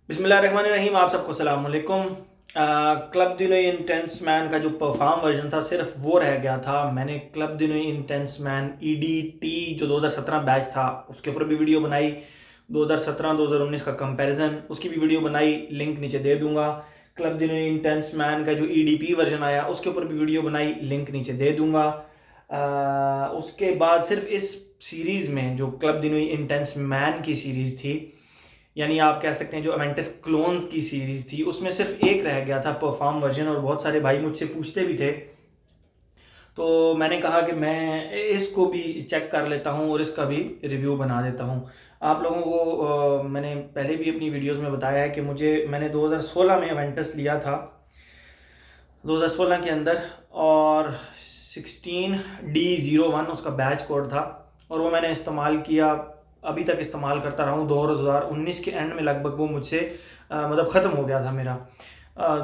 बिस्मिल्लाहिर्रहमानिर्रहीम। आप सबको सलाम अलैकुम। Club the new intense man का जो परफॉर्म वर्जन था सिर्फ वो रह गया था। मैंने club the new intense man EDT जो 2017 बैच था उसके ऊपर भी वीडियो बनाई। 2017-2019 का कंपैरिजन उसकी भी वीडियो बनाई, लिंक नीचे दे दूंगा। Club the new intense man का जो ईडीपी वर्जन आया उसके ऊपर भी वीडियो बनाई, लिंक नीचे दे दूंगा। उसके बाद सिर्फ इस सीरीज़ में जो club the new intense man की सीरीज़ थी, यानी आप कह सकते हैं जो अवेंटस क्लोन्स की सीरीज़ थी, उसमें सिर्फ एक रह गया था परफॉर्म वर्जन। और बहुत सारे भाई मुझसे पूछते भी थे, तो मैंने कहा कि मैं इसको भी चेक कर लेता हूँ और इसका भी रिव्यू बना देता हूँ आप लोगों को। मैंने पहले भी अपनी वीडियोस में बताया है कि मैंने 2016 में अवेंटस लिया था, 2016 के अंदर, और 16D01 उसका बैच कोड था और वो मैंने इस्तेमाल किया, अभी तक इस्तेमाल करता रहा हूँ। 2019 के एंड में लगभग वो मुझसे मतलब ख़त्म हो गया था मेरा।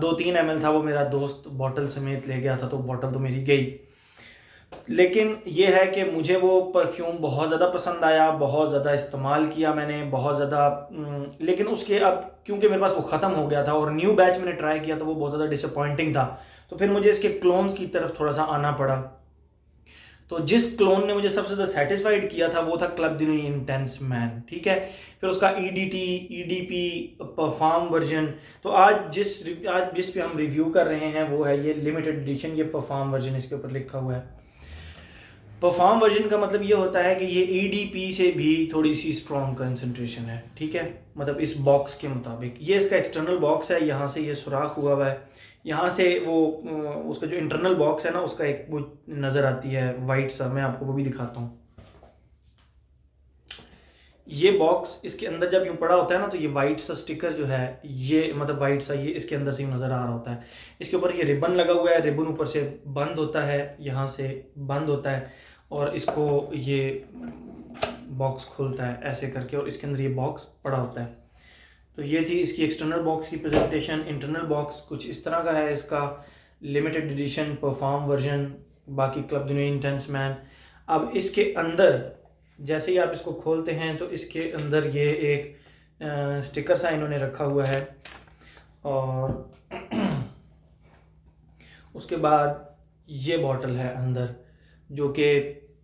2-3 ml था, वो मेरा दोस्त बॉटल समेत ले गया था, तो बॉटल तो मेरी गई। लेकिन ये है कि मुझे वो परफ्यूम बहुत ज़्यादा पसंद आया, बहुत ज़्यादा इस्तेमाल किया मैंने, बहुत ज़्यादा। लेकिन उसके अब क्योंकि मेरे पास वो ख़त्म हो गया था और न्यू बैच मैंने ट्राई किया, तो वो बहुत ज़्यादा डिसअपॉइंटिंग था। तो फिर मुझे इसके क्लोन्स की तरफ थोड़ा सा आना पड़ा। तो जिस क्लोन ने मुझे सबसे ज़्यादा सेटिस्फाइड किया था वो था club the new intense man, ठीक है। फिर उसका ईडीटी, ईडीपी, परफॉर्म वर्जन। तो आज जिस पे हम रिव्यू कर रहे हैं वो है ये लिमिटेड एडिशन, ये परफॉर्म वर्जन इसके ऊपर लिखा हुआ है। परफॉर्म वर्जन का मतलब ये होता है कि ये ईडीपी से भी थोड़ी सी स्ट्रॉन्ग कंसंट्रेशन है, ठीक है। मतलब इस बॉक्स के मुताबिक ये इसका एक्सटर्नल बॉक्स है, यहाँ से ये सुराख हुआ हुआ है, यहाँ से वो उसका जो इंटरनल बॉक्स है ना उसका एक वो नज़र आती है वाइट सा, मैं आपको वो भी दिखाता हूँ। ये बॉक्स इसके अंदर जब यूँ पड़ा होता है ना, तो ये वाइट सा स्टिकर जो है, ये मतलब वाइट सा ये इसके अंदर से यूँ नज़र आ रहा होता है। इसके ऊपर ये रिबन लगा हुआ है, रिबन ऊपर से बंद होता है, यहाँ से बंद होता है, और इसको ये बॉक्स खुलता है ऐसे करके, और इसके अंदर ये बॉक्स पड़ा होता है। तो ये थी इसकी एक्सटर्नल बॉक्स की प्रेजेंटेशन। इंटरनल बॉक्स कुछ इस तरह का है इसका, लिमिटेड एडिशन परफॉर्म वर्जन, बाकी club the new intense man. अब इसके अंदर जैसे ही आप इसको खोलते हैं तो इसके अंदर ये एक स्टिकर सा इन्होंने रखा हुआ है, और उसके बाद ये बॉटल है अंदर, जो कि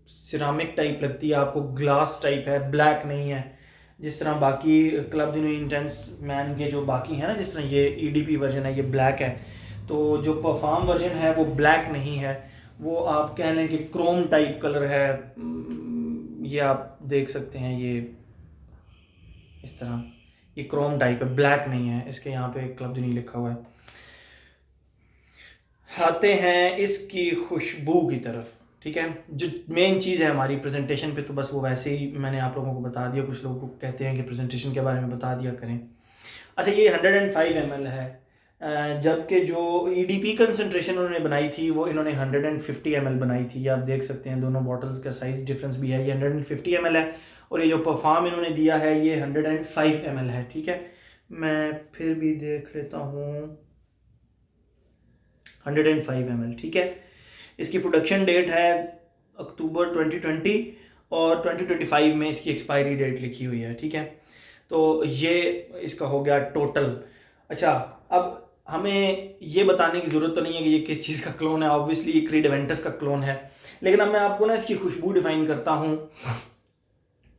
सिरामिक टाइप लगती है आपको, ग्लास टाइप है, ब्लैक नहीं है जिस तरह बाकी club the new intense man के जो बाकी हैं ना, जिस तरह ये ईडीपी वर्जन है ये ब्लैक है। तो जो परफॉर्म वर्जन है वो ब्लैक नहीं है, वो आप कह लें कि क्रोम टाइप कलर है। ये आप देख सकते हैं, ये इस तरह ये क्रोम टाइप है, ब्लैक नहीं है। इसके यहाँ पे क्लब दी न्यू लिखा हुआ है। आते हैं इसकी खुशबू की तरफ, ठीक है। जो मेन चीज़ है हमारी प्रेजेंटेशन पे, तो बस वो वैसे ही मैंने आप लोगों को बता दिया। कुछ लोगों को कहते हैं कि प्रेजेंटेशन के बारे में बता दिया करें। अच्छा, ये 105 ml है, जबकि जो ईडीपी कंसनट्रेशन उन्होंने बनाई थी वो इन्होंने 150 ml बनाई थी। ये आप देख सकते हैं, दोनों बॉटल्स का साइज़ डिफरेंस भी है। ये 150 ml है और ये जो परफॉर्म इन्होंने दिया है ये 105 ml है, ठीक है। मैं फिर भी देख लेता हूँ, 105 ml, ठीक है। इसकी प्रोडक्शन डेट है अक्टूबर 2020 और 2025 में इसकी एक्सपायरी डेट लिखी हुई है, ठीक है। तो ये इसका हो गया टोटल। अच्छा, अब हमें ये बताने की ज़रूरत तो नहीं है कि ये किस चीज़ का क्लोन है, ऑब्वियसली ये क्रीड एवेंटस का क्लोन है। लेकिन अब मैं आपको ना इसकी खुशबू डिफाइन करता हूँ।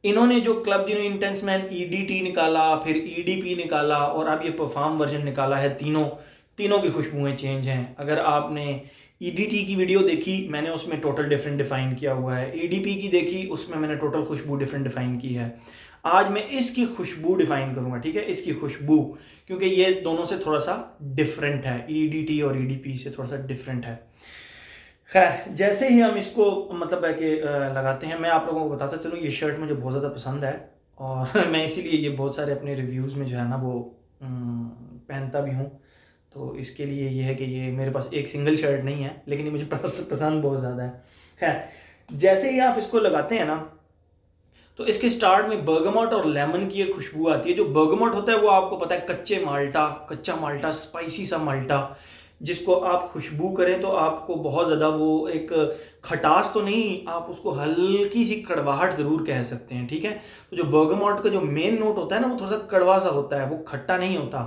इन्होंने जो club the new intense man EDT निकाला, फिर ईडीपी निकाला, और अब ये परफॉर्म वर्जन निकाला है, तीनों की खुशबुएं चेंज हैं। अगर आपने ईडीटी की वीडियो देखी, मैंने उसमें टोटल डिफरेंट डिफाइन किया हुआ है। ईडीपी की देखी, उसमें मैंने टोटल खुशबू डिफरेंट डिफाइन की है। आज मैं इसकी खुशबू डिफाइन करूंगा, ठीक है, इसकी खुशबू, क्योंकि ये दोनों से थोड़ा सा डिफरेंट है, ईडीटी और ईडीपी से थोड़ा सा डिफरेंट है। खैर, जैसे ही हम इसको मतलब है कि लगाते हैं, मैं आप लोगों को बताता चलूँ, ये शर्ट मुझे बहुत ज़्यादा पसंद है और मैं इसीलिए ये बहुत सारे अपने रिव्यूज़ में जो है ना वो पहनता भी हूँ। तो इसके लिए ये है कि ये मेरे पास एक सिंगल शर्ट नहीं है, लेकिन ये मुझे पसंद बहुत ज़्यादा है। खैर, जैसे ही आप इसको लगाते हैं ना, तो इसके स्टार्ट में बर्गमॉट और लेमन की एक खुशबू आती है। जो बर्गमॉट होता है वो आपको पता है, कच्चा माल्टा, स्पाइसी सा माल्टा, जिसको आप खुशबू करें तो आपको बहुत ज़्यादा वो एक खटास तो नहीं, आप उसको हल्की सी कड़वाहट ज़रूर कह सकते हैं, ठीक है। तो जो बर्गामॉट का जो मेन नोट होता है ना, वो थोड़ा सा कड़वा सा होता है, वो खट्टा नहीं होता,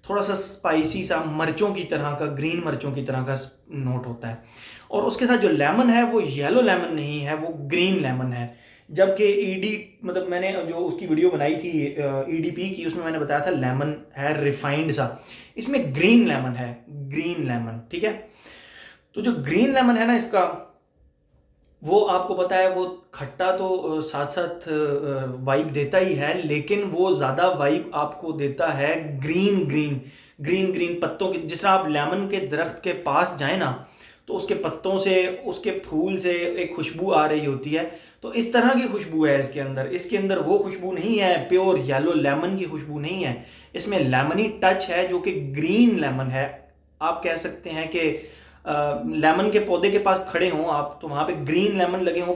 थोड़ा सा स्पाइसी सा मर्चों की तरह का, ग्रीन मर्चों की तरह का नोट होता है। और उसके साथ जो लेमन है वो येलो लेमन नहीं है, वो ग्रीन लेमन है। जबकि ईडी मतलब मैंने जो उसकी वीडियो बनाई थी ईडीपी की, उसमें मैंने बताया था लेमन है रिफाइंड सा, इसमें ग्रीन लेमन है, ग्रीन लेमन, ठीक है। तो जो ग्रीन लेमन है ना इसका, वो आपको पता है वो खट्टा तो साथ साथ वाइब देता ही है, लेकिन वो ज़्यादा वाइब आपको देता है ग्रीन ग्रीन, ग्रीन ग्रीन पत्तों की। जिस तरह आप लेमन के दरख्त के पास जाए ना, तो उसके पत्तों से, उसके फूल से एक खुशबू आ रही होती है, तो इस तरह की खुशबू है इसके अंदर। इसके अंदर वो खुशबू नहीं है, प्योर येलो लेमन की खुशबू नहीं है, इसमें लेमनी टच है जो कि ग्रीन लेमन है। आप कह सकते हैं कि लेमन के पौधे के पास खड़े हों आप, तो वहाँ पे ग्रीन लेमन लगे हों,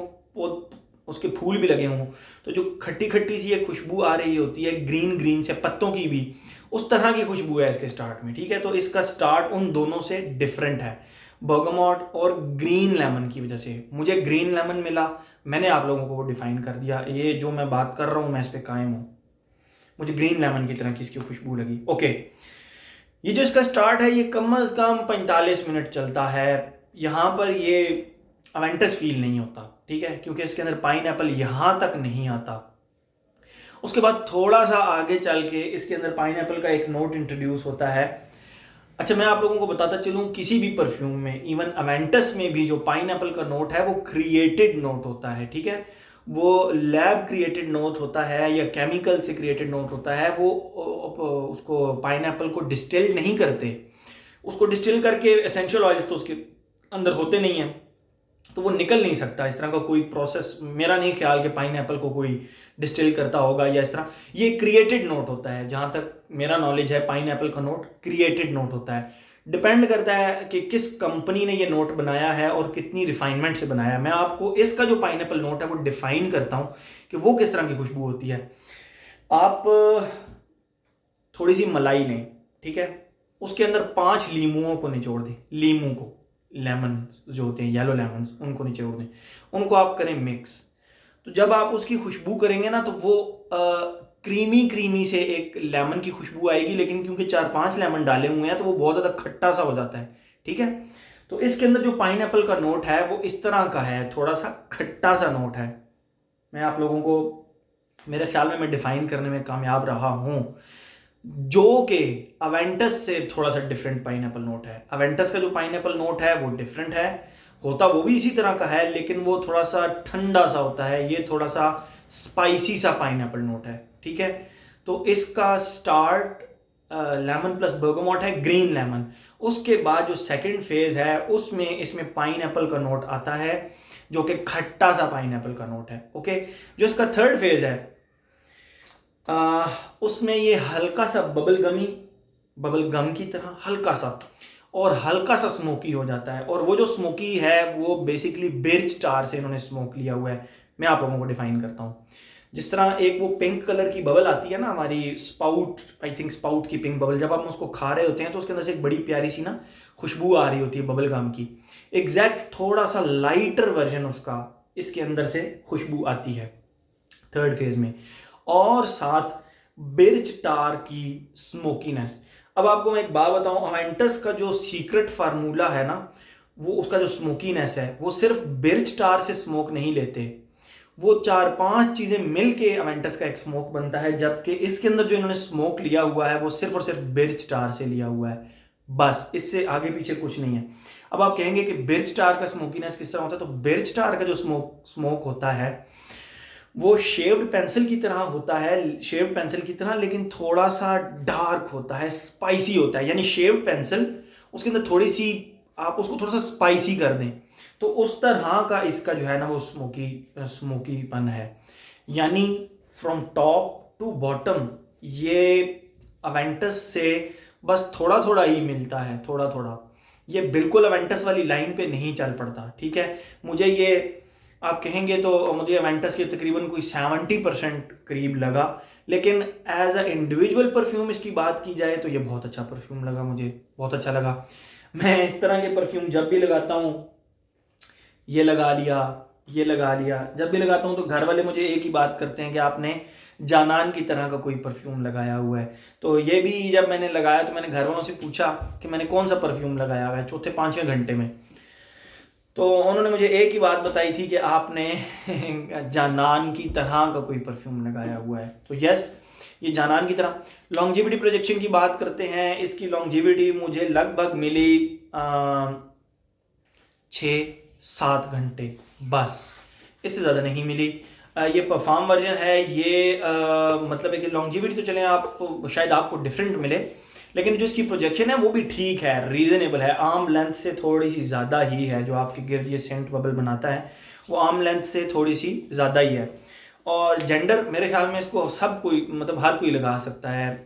उसके फूल भी लगे हों, तो जो खट्टी खट्टी सी एक खुशबू आ रही होती है ग्रीन ग्रीन से पत्तों की भी, उस तरह की खुशबू है इसके स्टार्ट में, ठीक है। तो इसका स्टार्ट उन दोनों से डिफरेंट है, बर्गामॉट और ग्रीन लेमन की वजह से। मुझे ग्रीन लेमन मिला, मैंने आप लोगों को वो डिफाइन कर दिया, ये जो मैं बात कर रहा हूँ मैं इस पर कायम हूँ। मुझे ग्रीन लेमन की तरह की इसकी खुशबू लगी। ओके, ये जो इसका स्टार्ट है ये कम अज़ कम 45 मिनट चलता है। यहाँ पर ये अवेंटस फील नहीं होता, ठीक है, क्योंकि इसके अंदर पाइनएप्पल यहाँ तक नहीं आता। उसके बाद थोड़ा सा आगे चल के इसके अंदर पाइनएप्पल का एक नोट इंट्रोड्यूस होता है। अच्छा, मैं आप लोगों को बताता चलूँ, किसी भी परफ्यूम में, इवन अवेंटस में भी, जो पाइनएप्पल का नोट है वो क्रिएटेड नोट होता है, ठीक है। वो लैब क्रिएटेड नोट होता है या केमिकल से क्रिएटेड नोट होता है। वो उसको पाइनएप्पल को डिस्टिल नहीं करते, उसको डिस्टिल करके एसेंशियल ऑयल्स तो उसके अंदर होते नहीं हैं, तो वो निकल नहीं सकता। इस तरह का कोई प्रोसेस मेरा नहीं ख्याल कि पाइनएप्पल को कोई डिस्टिल करता होगा या इस तरह। ये क्रिएटेड नोट होता है, जहाँ तक मेरा नॉलेज है पाइनएप्पल का नोट क्रिएटेड नोट होता है। डिपेंड करता है कि किस कंपनी ने ये नोट बनाया है और कितनी रिफाइनमेंट से बनाया है। मैं आपको इसका जो पाइनएप्पल नोट है वो डिफाइन करता हूँ कि वो किस तरह की खुशबू होती है। आप थोड़ी सी मलाई लें, ठीक है, उसके अंदर 5 लीमुओं को निचोड़ दें, लीमू को, लेमन जो होते हैं येलो लेमन्स, उनको निचोड़ दें, उनको आप करें मिक्स। तो जब आप उसकी खुशबू करेंगे ना, तो वो क्रीमी क्रीमी से एक लेमन की खुशबू आएगी, लेकिन क्योंकि 4-5 लेमन डाले हुए हैं तो वो बहुत ज़्यादा खट्टा सा हो जाता है, ठीक है। तो इसके अंदर जो पाइनएप्पल का नोट है वो इस तरह का है, थोड़ा सा खट्टा सा नोट है। मैं आप लोगों को, मेरे ख्याल में मैं डिफाइन करने में कामयाब रहा हूँ, जो कि अवेंटस से थोड़ा सा डिफरेंट पाइनएप्पल नोट है। अवेंटस का जो पाइनएप्पल नोट है वो डिफरेंट है, होता वो भी इसी तरह का है, लेकिन वो थोड़ा सा ठंडा सा होता है, ये थोड़ा सा स्पाइसी सा पाइनएप्पल नोट है, ठीक है। तो इसका स्टार्ट लेमन प्लस बर्गामॉट है, ग्रीन लेमन। उसके बाद जो सेकंड फेज है उसमें इसमें पाइनएप्पल का नोट आता है, जो कि खट्टा सा पाइनएप्पल का नोट है, ओके। जो इसका थर्ड फेज है उसमें ये हल्का सा बबल गम की तरह हल्का सा, और हल्का सा स्मोकी हो जाता है। और वो जो स्मोकी है वो बेसिकली बिर्च टार से इन्होंने स्मोक लिया हुआ है। मैं आप लोगों को डिफाइन करता हूँ, जिस तरह एक वो पिंक कलर की बबल आती है ना हमारी स्पाउट, आई थिंक स्पाउट की पिंक बबल, जब आप उसको खा रहे होते हैं तो उसके अंदर से एक बड़ी प्यारी सी ना खुशबू आ रही होती है बबल गम की, एग्जैक्ट थोड़ा सा लाइटर वर्जन उसका इसके अंदर से खुशबू आती है थर्ड फेज में, और साथ बिर्च टार की स्मोकीनेस। अब आपको मैं एक बात बताऊं, अवेंटस का जो सीक्रेट फार्मूला है ना, वो उसका जो स्मोकीनेस है वो सिर्फ बिर्च टार से स्मोक नहीं लेते, वो 4-5 चीजें मिलके अवेंटस का एक स्मोक बनता है। जबकि इसके अंदर जो इन्होंने स्मोक लिया हुआ है वो सिर्फ और सिर्फ बिर्च टार से लिया हुआ है, बस, इससे आगे पीछे कुछ नहीं है। अब आप कहेंगे कि बिर्च टार का स्मोकीनेस किस तरह होता है, तो बिर्च टार का जो स्मोक होता है वो शेव्ड पेंसिल की तरह होता है, शेव्ड पेंसिल की तरह, लेकिन थोड़ा सा डार्क होता है, स्पाइसी होता है। यानी शेव्ड पेंसिल, उसके अंदर थोड़ी सी आप उसको थोड़ा सा स्पाइसी कर दें, तो उस तरह का इसका जो है ना वो स्मोकीपन है। यानी फ्रॉम टॉप टू बॉटम ये अवेंटस से बस थोड़ा थोड़ा ही मिलता है, थोड़ा थोड़ा। ये बिल्कुल अवेंटस वाली लाइन पे नहीं चल पड़ता, ठीक है। मुझे ये आप कहेंगे तो मुझे अवेंटस के तकरीबन कोई 70% करीब लगा, लेकिन एज अ इंडिविजुअल परफ्यूम इसकी बात की जाए तो ये बहुत अच्छा परफ्यूम लगा, मुझे बहुत अच्छा लगा। मैं इस तरह के परफ्यूम जब भी लगाता हूँ, ये लगा लिया, ये लगा लिया, जब भी लगाता हूँ तो घर वाले मुझे एक ही बात करते हैं कि आपने जानान की तरह का कोई परफ्यूम लगाया हुआ है। तो ये भी जब मैंने लगाया तो मैंने घर वालों से पूछा कि मैंने कौन सा परफ्यूम लगाया हुआ है चौथे पाँचवें घंटे में। तो उन्होंने मुझे एक ही बात बताई थी कि आपने जानान की तरह का कोई परफ्यूम लगाया हुआ है। तो यस, ये जानान की तरह। लॉन्जिविटी प्रोजेक्शन की बात करते हैं, इसकी लॉन्जिविटी मुझे लगभग मिली 6-7 घंटे, बस, इससे ज़्यादा नहीं मिली। ये परफॉर्म वर्जन है, ये मतलब है कि लॉन्जिविटी तो चलें आप शायद आपको डिफरेंट मिले, लेकिन जो इसकी प्रोजेक्शन है वो भी ठीक है, रीज़नेबल है। आर्म लेंथ से थोड़ी सी ज़्यादा ही है, जो आपके गिर्द ये सेंट बबल बनाता है वो आर्म लेंथ से थोड़ी सी ज़्यादा ही है। और जेंडर मेरे ख्याल में इसको सब कोई, मतलब हर कोई लगा सकता है,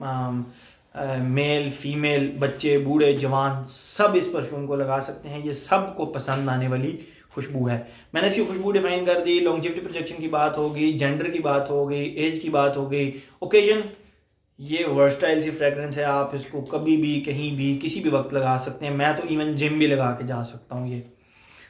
मेल फीमेल, बच्चे बूढ़े जवान, सब इस परफ्यूम को लगा सकते हैं। ये सबको पसंद आने वाली खुशबू है। मैंने इसकी खुशबू डिफाइन कर दी, लॉन्जिविटी प्रोजेक्शन की बात होगी, जेंडर की बात हो गई, एज की बात हो गई, ओकेजन। ये वर्सटाइल सी फ्रेगरेंस है, आप इसको कभी भी कहीं भी किसी भी वक्त लगा सकते हैं। मैं तो इवन जिम भी लगा के जा सकता हूँ, ये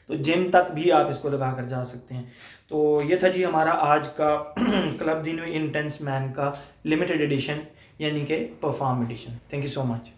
तो जिम तक भी आप इसको लगा कर जा सकते हैं। तो ये था जी हमारा आज का club the new intense man का लिमिटेड एडिशन, यानी कि perform edition. Thank you so much.